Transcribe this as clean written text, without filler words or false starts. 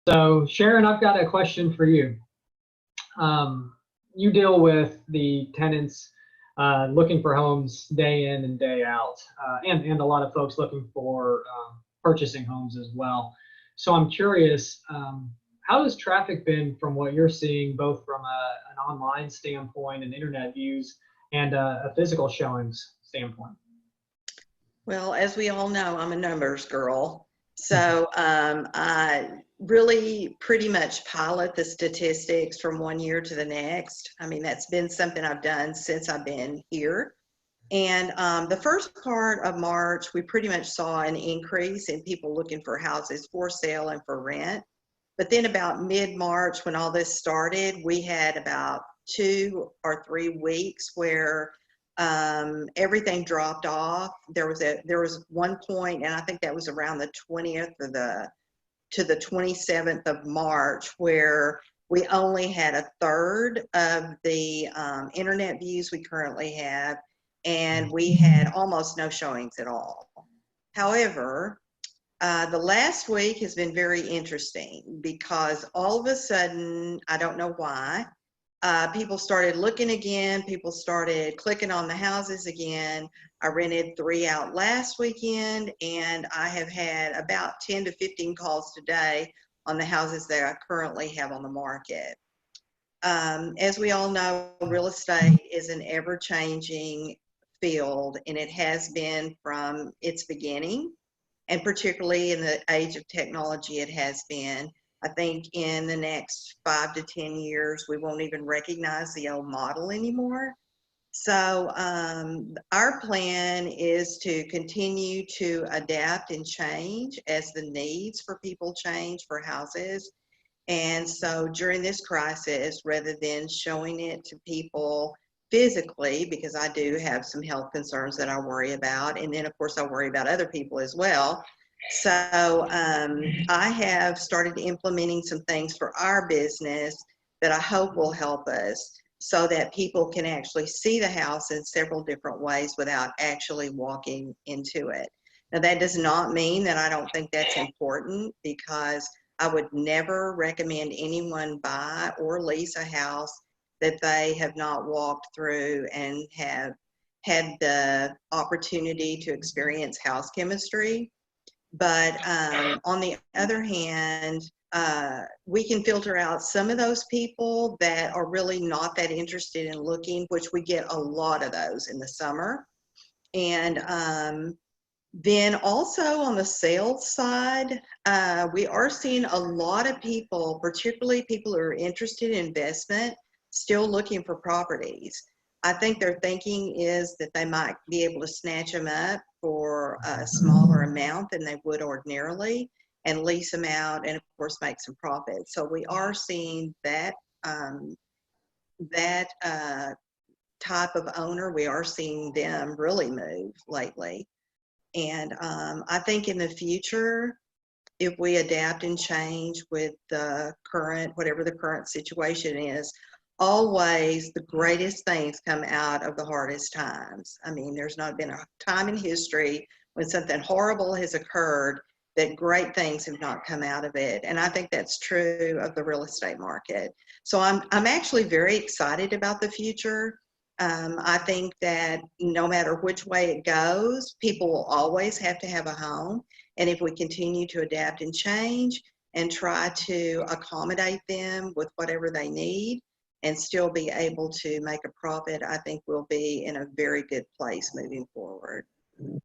So Sharon, I've got a question for you. You deal with the tenants looking for homes day in and day out, and a lot of folks looking for purchasing homes as well. So I'm curious, how has traffic been from what you're seeing, both from an online standpoint and internet views and a physical showings standpoint? Well, as we all know, I'm a numbers girl. So I really pretty much pilot the statistics from one year to the next. I mean, that's been something I've done since I've been here. And the first part of March, we pretty much saw an increase in people looking for houses for sale and for rent. But then about mid-March, when all this started, we had about 2 or 3 weeks where everything dropped off. There was one point, and I think that was around the 20th to the 27th of March, where we only had a third of the internet views we currently have, and we had almost no showings at all. However, the last week has been very interesting because all of a sudden, I don't know why, people started looking again. People started clicking on the houses again. I rented 3 out last weekend, and I have had about 10 to 15 calls today on the houses that I currently have on the market. As we all know, real estate is an ever-changing field, and it has been from its beginning, and particularly in the age of technology, it has been. I think in the next 5 to 10 years, we won't even recognize the old model anymore. So our plan is to continue to adapt and change as the needs for people change for houses. And so during this crisis, rather than showing it to people physically, because I do have some health concerns that I worry about, and then of course I worry about other people as well. So I have started implementing some things for our business that I hope will help us so that people can actually see the house in several different ways without actually walking into it. Now, that does not mean that I don't think that's important, because I would never recommend anyone buy or lease a house that they have not walked through and have had the opportunity to experience house chemistry. But on the other hand, we can filter out some of those people that are really not that interested in looking, which we get a lot of those in the summer. And then also on the sales side, we are seeing a lot of people, particularly people who are interested in investment, still looking for properties. I think their thinking is that they might be able to snatch them up for a smaller amount than they would ordinarily and lease them out and of course make some profit. So we are seeing that type of owner, we are seeing them really move lately. And I think in the future, if we adapt and change with the current, whatever the current situation is, always the greatest things come out of the hardest times. I mean, there's not been a time in history when something horrible has occurred that great things have not come out of it. And I think that's true of the real estate market. So I'm actually very excited about the future. I think that no matter which way it goes, people will always have to have a home. And if we continue to adapt and change and try to accommodate them with whatever they need and still be able to make a profit, I think we'll be in a very good place moving forward.